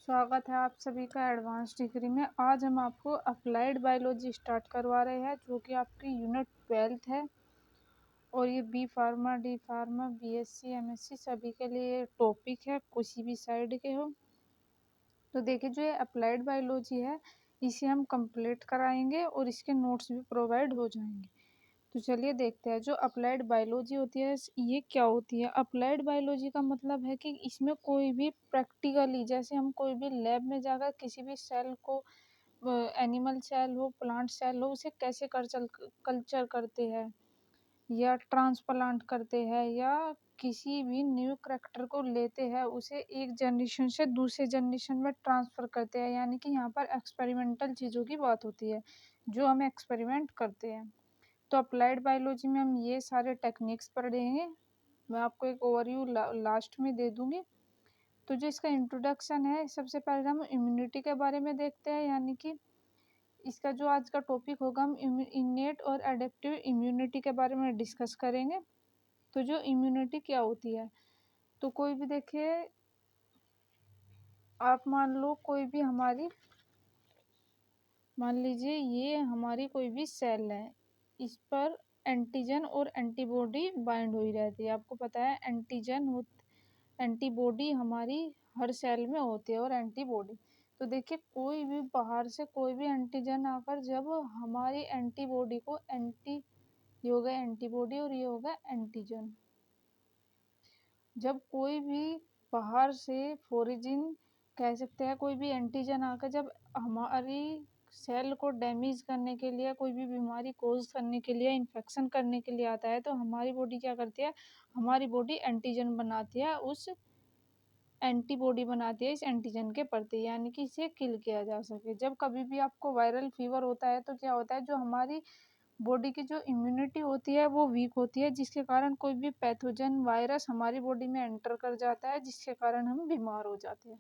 स्वागत है आप सभी का एडवांस डिग्री में। आज हम आपको अप्लाइड बायोलॉजी स्टार्ट करवा रहे हैं, जो कि आपकी यूनिट 12th है। और ये B pharma, D pharma, BSc, MSc सभी के लिए टॉपिक है, किसी भी साइड के हो। तो देखिए, जो ये अप्लाइड बायोलॉजी है इसे हम कंप्लीट कराएंगे और इसके नोट्स भी प्रोवाइड हो जाएंगे। तो चलिए देखते हैं जो अप्लाइड बायोलॉजी होती है ये क्या होती है। अप्लाइड बायोलॉजी का मतलब है कि इसमें कोई भी प्रैक्टिकली, जैसे हम कोई भी लैब में जाकर किसी भी सेल को, एनिमल सेल हो, प्लांट सेल हो, उसे कैसे कल्चर करते हैं या ट्रांसप्लांट करते हैं, या किसी भी न्यू करैक्टर को लेते हैं उसे एक जनरेशन से दूसरे जनरेशन में ट्रांसफ़र करते हैं। यानी कि यहाँ पर एक्सपेरिमेंटल चीज़ों की बात होती है, जो हम एक्सपेरिमेंट करते हैं। तो अप्लाइड बायोलॉजी में हम ये सारे टेक्निक्स पढ़ेंगे। मैं आपको एक ओवरव्यू लास्ट में दे दूंगी। तो जो इसका इंट्रोडक्शन है, सबसे पहले हम इम्यूनिटी के बारे में देखते हैं। यानी कि इसका जो आज का टॉपिक होगा, हम इनेट और एडेप्टिव इम्यूनिटी के बारे में डिस्कस करेंगे। तो जो इम्यूनिटी क्या होती है, तो कोई भी देखिए, आप मान लीजिए ये हमारी कोई भी सेल है, इस पर एंटीजन और एंटीबॉडी बाइंड हुई रहती है। आपको पता है एंटीबॉडी हमारी हर सेल में होती है और एंटीबॉडी। तो देखिए, कोई भी बाहर से कोई भी एंटीजन आकर जब हमारी एंटीबॉडी को ये हो गया एंटीबॉडी और ये होगा एंटीजन। जब कोई भी बाहर से फॉरिजिन कह सकते हैं, कोई भी एंटीजन आकर जब हमारी सेल को डैमेज करने के लिए, कोई भी बीमारी कोज करने के लिए, इन्फेक्शन करने के लिए आता है, तो हमारी बॉडी क्या करती है, हमारी बॉडी एंटीजन बनाती है, उस एंटीबॉडी बनाती है इस एंटीजन के प्रति, यानी कि इसे किल किया जा सके। जब कभी भी आपको वायरल फीवर होता है तो क्या होता है, जो हमारी बॉडी की जो इम्यूनिटी होती है वो वीक होती है, जिसके कारण कोई भी पैथोजन वायरस हमारी बॉडी में एंटर कर जाता है, जिसके कारण हम बीमार हो जाते हैं।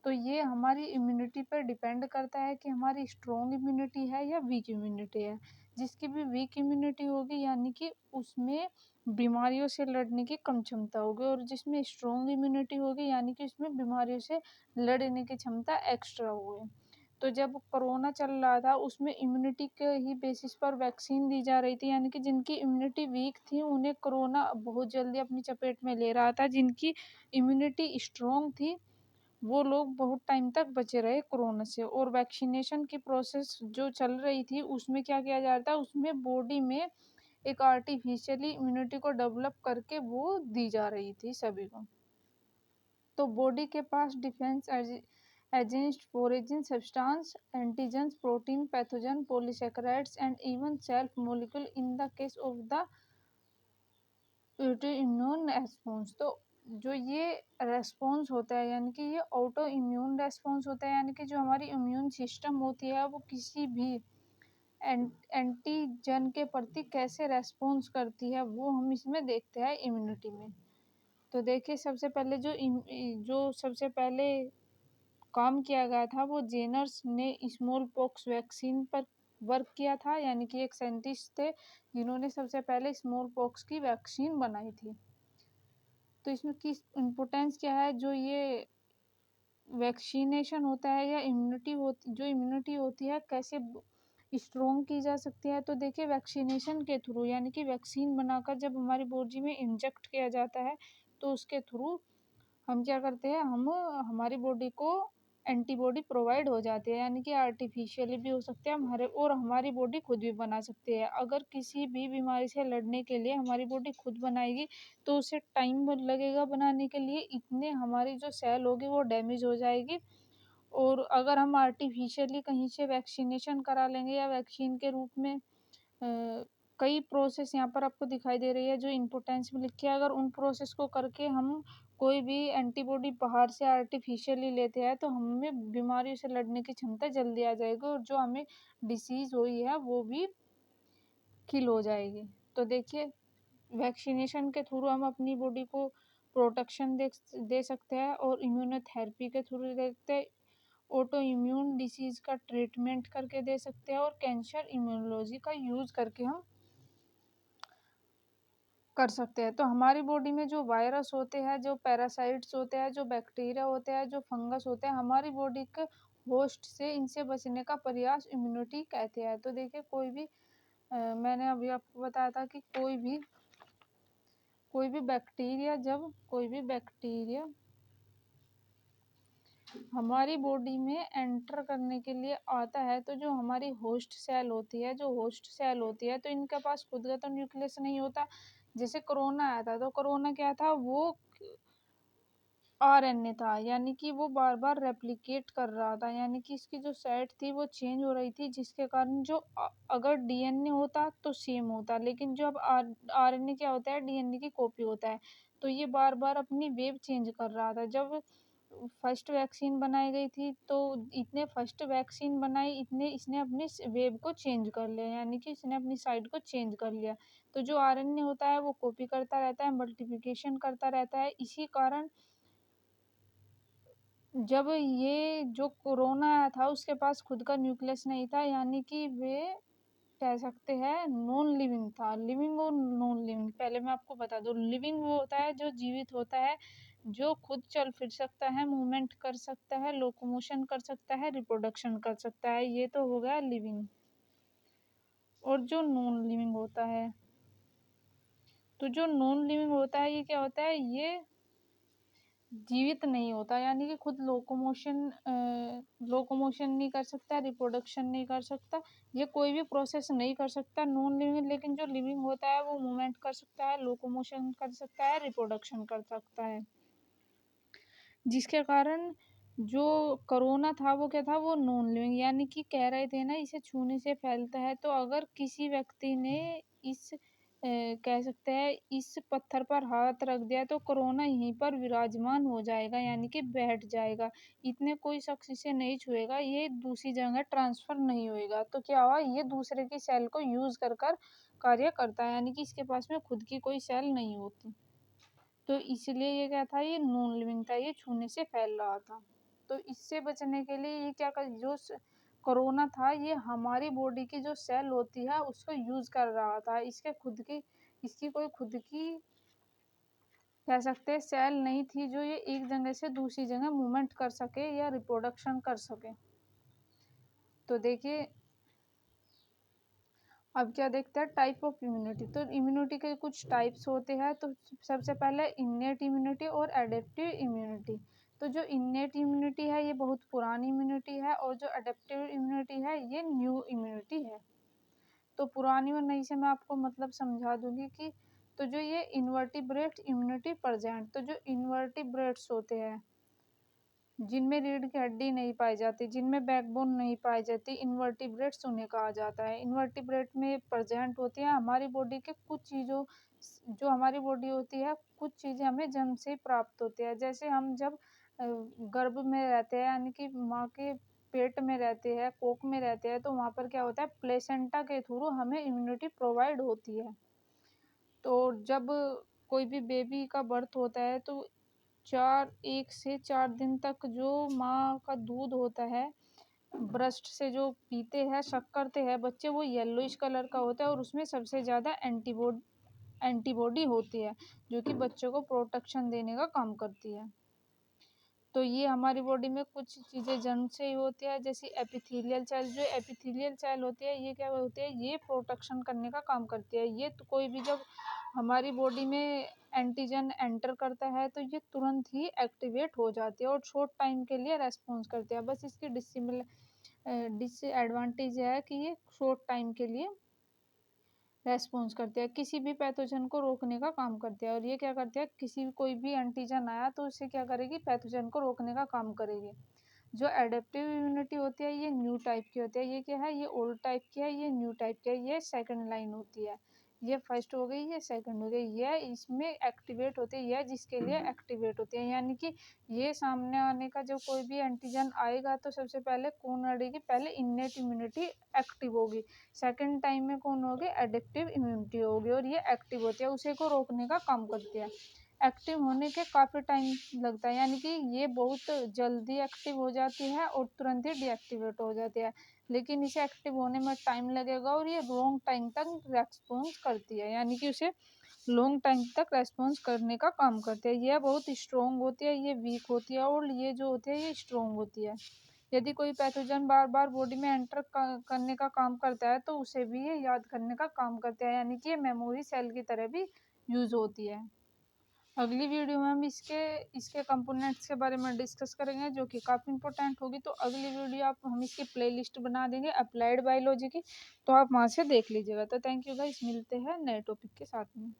तो ये हमारी इम्यूनिटी पर डिपेंड करता है कि हमारी स्ट्रॉन्ग इम्यूनिटी है या वीक इम्यूनिटी है। जिसकी भी वीक इम्यूनिटी होगी, यानी कि उसमें बीमारियों से लड़ने की कम क्षमता होगी, और जिसमें स्ट्रॉन्ग इम्यूनिटी होगी, यानी कि उसमें बीमारियों से लड़ने की क्षमता एक्स्ट्रा होगी। तो जब कोरोना चल रहा था, उसमें इम्यूनिटी के ही बेसिस पर वैक्सीन दी जा रही थी, यानी कि जिनकी इम्यूनिटी वीक थी उन्हें कोरोना बहुत जल्दी अपनी चपेट में ले रहा था। जिनकी इम्यूनिटी स्ट्रॉन्ग थी वो लोग बहुत टाइम तक बचे रहे कोरोना से। और वैक्सीनेशन की प्रोसेस जो चल रही थी उसमें क्या किया जा रहा था, उसमें बॉडी में एक आर्टिफिशियली इम्यूनिटी को डेवलप करके वो दी जा रही थी सभी को। तो बॉडी के पास defence against foreign substance, antigens, protein, pathogen, polysaccharides and even self molecule in the case of the auto immune response. तो जो ये रेस्पॉन्स होता है, यानी कि ये ऑटो इम्यून रेस्पॉन्स होता है, यानी कि जो हमारी इम्यून सिस्टम होती है वो किसी भी एंटीजन के प्रति कैसे रेस्पॉन्स करती है, वो हम इसमें देखते हैं इम्यूनिटी में। तो देखिए, जो सबसे पहले काम किया गया था वो जेनर्स ने स्मॉल पॉक्स वैक्सीन पर वर्क किया था। यानी कि एक साइंटिस्ट थे जिन्होंने सबसे पहले स्मॉल पॉक्स की वैक्सीन बनाई थी। तो इसमें किस इम्पोर्टेंस क्या है, जो ये वैक्सीनेशन होता है या इम्यूनिटी होती है कैसे स्ट्रॉन्ग की जा सकती है। तो देखिए, वैक्सीनेशन के थ्रू, यानी कि वैक्सीन बनाकर जब हमारी बॉडी में इंजेक्ट किया जाता है, तो उसके थ्रू हम क्या करते हैं, हम हमारी बॉडी को एंटीबॉडी प्रोवाइड हो जाती है। यानी कि आर्टिफिशियली भी हो सकते हैं हमारी बॉडी खुद भी बना सकती है। अगर किसी भी बीमारी से लड़ने के लिए हमारी बॉडी खुद बनाएगी तो उसे टाइम लगेगा बनाने के लिए, इतने हमारी जो सेल होगी वो डैमेज हो जाएगी। और अगर हम आर्टिफिशियली कहीं से वैक्सीनेशन करा लेंगे या वैक्सीन के रूप में, कई प्रोसेस यहाँ पर आपको दिखाई दे रही है जो इम्पोर्टेंस में लिखी है, अगर उन प्रोसेस को करके हम कोई भी एंटीबॉडी बाहर से आर्टिफिशियली लेते हैं तो हमें बीमारियों से लड़ने की क्षमता जल्दी आ जाएगी, और जो हमें डिसीज़ हुई है वो भी किल हो जाएगी। तो देखिए, वैक्सीनेशन के थ्रू हम अपनी बॉडी को प्रोटेक्शन दे सकते हैं, और इम्यूनोथेरेपी के थ्रू देखते हैं, ऑटो इम्यून डिसीज़ का ट्रीटमेंट करके दे सकते हैं, और कैंसर इम्यूनोलॉजी का यूज़ करके हम कर सकते हैं। तो हमारी बॉडी में जो वायरस होते हैं, जो पैरासाइट्स होते हैं, जो बैक्टीरिया होते हैं, जो फंगस होते हैं, हमारी बॉडी के होस्ट से इनसे बचने का प्रयास इम्यूनिटी कहते हैं। तो देखिए मैंने अभी आपको बताया था कि कोई भी बैक्टीरिया हमारी बॉडी में एंटर करने के लिए आता है, तो जो हमारी होस्ट सेल होती है, तो इनके पास खुद का तो न्यूक्लियस नहीं होता। जैसे कोरोना आया था, तो कोरोना क्या था, वो आरएनए था, यानी कि वो बार बार रेप्लिकेट कर रहा था, यानी कि इसकी जो साइट थी वो चेंज हो रही थी, जिसके कारण अगर डीएनए होता तो सेम होता, लेकिन जो अब आरएनए क्या होता है, डीएनए की कॉपी होता है। तो ये बार बार अपनी वेब चेंज कर रहा था। जब फर्स्ट वैक्सीन बनाई गई थी, तो इतने फर्स्ट वैक्सीन बनाई, इतने इसने अपनी वेब को चेंज कर लिया, यानी कि इसने अपनी साइड को चेंज कर लिया। तो जो आरएनए होता है वो कॉपी करता रहता है, मल्टीप्लिकेशन करता रहता है। इसी कारण जब ये जो कोरोना आया था, उसके पास खुद का न्यूक्लियस नहीं था, यानी कि वे कह सकते हैं नॉन लिविंग था। लिविंग और नॉन लिविंग, पहले मैं आपको बता दूं, लिविंग वो होता है जो जीवित होता है, जो खुद चल फिर सकता है, मूवमेंट कर सकता है, लोकोमोशन कर सकता है, रिप्रोडक्शन कर सकता है, ये तो हो गया लिविंग। और जो नॉन लिविंग होता है, तो जो नॉन लिविंग होता है, ये क्या होता है, ये जीवित नहीं होता, यानी कि खुद लोकोमोशन नहीं कर सकता, रिप्रोडक्शन नहीं कर सकता, ये कोई भी प्रोसेस नहीं कर सकता नॉन लिविंग। लेकिन जो लिविंग होता है वो मूवमेंट कर सकता है, लोकोमोशन कर सकता है, रिप्रोडक्शन कर सकता है। जिसके कारण जो कोरोना था वो क्या था, वो नॉन लिविंग, यानी कि कह रहे थे ना, इसे छूने से फैलता है। तो अगर किसी व्यक्ति ने इस कह सकते हैं इस पत्थर पर हाथ रख दिया, तो कोरोना यहीं पर विराजमान हो जाएगा, यानी कि बैठ जाएगा। इतने कोई शख्स इसे नहीं छुएगा, ये दूसरी जगह ट्रांसफर नहीं होएगा। तो क्या हुआ, ये दूसरे की सेल को यूज कर कर कार्य करता है, यानी कि इसके पास में खुद की कोई सेल नहीं होती। तो इसलिए ये क्या था, ये नॉन लिविंग था, ये छूने से फैल रहा था। तो इससे बचने के लिए ये क्या कर, कोरोना था, ये हमारी बॉडी की जो सेल होती है उसको यूज कर रहा था। इसकी कोई खुद की कह सकते हैं सेल नहीं थी, जो ये एक जगह से दूसरी जगह मूवमेंट कर सके या रिप्रोडक्शन कर सके। तो देखिए, अब क्या देखते हैं, टाइप ऑफ इम्यूनिटी। तो इम्यूनिटी के कुछ टाइप्स होते हैं। तो सबसे पहले इन्नेट इम्यूनिटी और एडेप्टिव इम्यूनिटी। तो जो इन्नेट इम्यूनिटी है, ये बहुत पुरानी इम्यूनिटी है, और जो एडेप्टिव इम्यूनिटी है, ये न्यू इम्यूनिटी है। तो पुरानी और नई से मैं आपको मतलब समझा दूंगी कि तो जो ये इन्वर्टिब्रेट इम्यूनिटी प्रेजेंट, तो जो इन्वर्टिब्रेट्स होते हैं, जिनमें रीढ़ की हड्डी नहीं पाई जाती, जिनमें बैकबोन नहीं पाई जाती, इन्वर्टिब्रेट्स उन्हें कहा जाता है। इन्वर्टिब्रेट में प्रेजेंट होती है हमारी बॉडी के कुछ चीज़ों, जो हमारी बॉडी होती है, कुछ चीज़ें हमें जन्म से ही प्राप्त होती है। जैसे हम जब गर्भ में रहते हैं, यानी कि माँ के पेट में रहते हैं, कोख में रहते हैं, तो वहाँ पर क्या होता है, प्लेसेंटा के थ्रू हमें इम्यूनिटी प्रोवाइड होती है। तो जब कोई भी बेबी का बर्थ होता है, तो 1 से 4 दिन तक जो माँ का दूध होता है, ब्रेस्ट से जो पीते हैं, शक करते हैं बच्चे, वो येलोइश कलर का होता है, और उसमें सबसे ज़्यादा एंटीबॉडी होती है, जो कि बच्चों को प्रोटेक्शन देने का काम करती है। तो ये हमारी बॉडी में कुछ चीज़ें जन्म से ही होती है, जैसे एपिथेलियल सेल। जो एपिथेलियल सेल होती है, ये क्या होती है, ये प्रोटेक्शन करने का काम करती है। ये तो कोई भी जब हमारी बॉडी में एंटीजन एंटर करता है, तो ये तुरंत ही एक्टिवेट हो जाती है और शॉर्ट टाइम के लिए रेस्पॉन्स करती है। बस इसकी डिसएडवांटेज है कि ये शॉर्ट टाइम के लिए रेस्पॉन्स करती है, किसी भी पैथोजन को रोकने का काम करती है। और ये क्या करती है, कोई भी एंटीजन आया तो उसे क्या करेगी, पैथोजन को रोकने का काम करेगी। जो एडेप्टिव इम्यूनिटी होती है, ये न्यू टाइप की होती है। ये क्या है, ये ओल्ड टाइप की है, ये न्यू टाइप की है, ये सेकंड लाइन होती है। ये फर्स्ट हो गई, ये सेकंड हो गई, ये इसमें एक्टिवेट होती है, ये जिसके लिए एक्टिवेट होती है, यानी कि ये सामने आने का जब कोई भी एंटीजन आएगा, तो सबसे पहले कौन लड़ेगी, पहले इन्नेट इम्यूनिटी एक्टिव होगी, सेकंड टाइम में कौन होगी, एडेप्टिव इम्यूनिटी होगी, और ये एक्टिव होती है, उसे को रोकने का काम करती है। एक्टिव होने के काफ़ी टाइम लगता है, यानी कि ये बहुत जल्दी एक्टिव हो जाती है और तुरंत ही डीएक्टिवेट हो जाती है। लेकिन इसे एक्टिव होने में टाइम लगेगा, और ये लॉन्ग टाइम तक रेस्पॉन्स करती है, यानी कि उसे लॉन्ग टाइम तक रेस्पॉन्स करने का काम करते हैं। यह बहुत स्ट्रॉन्ग होती है, ये वीक होती है और ये जो होती है ये स्ट्रॉन्ग होती है। यदि कोई पैथोजन बार बार बॉडी में एंटर करने का काम करता है तो उसे भी ये याद करने का काम करता है, यानी कि ये मेमोरी सेल की तरह भी यूज होती है। अगली वीडियो में हम इसके इसके कंपोनेंट्स के बारे में डिस्कस करेंगे, जो कि काफ़ी इंपॉर्टेंट होगी। तो अगली वीडियो आप हम इसकी प्लेलिस्ट बना देंगे अप्लाइड बायोलॉजी की, तो आप वहाँ से देख लीजिएगा। तो थैंक यू गाइस, मिलते हैं नए टॉपिक के साथ में।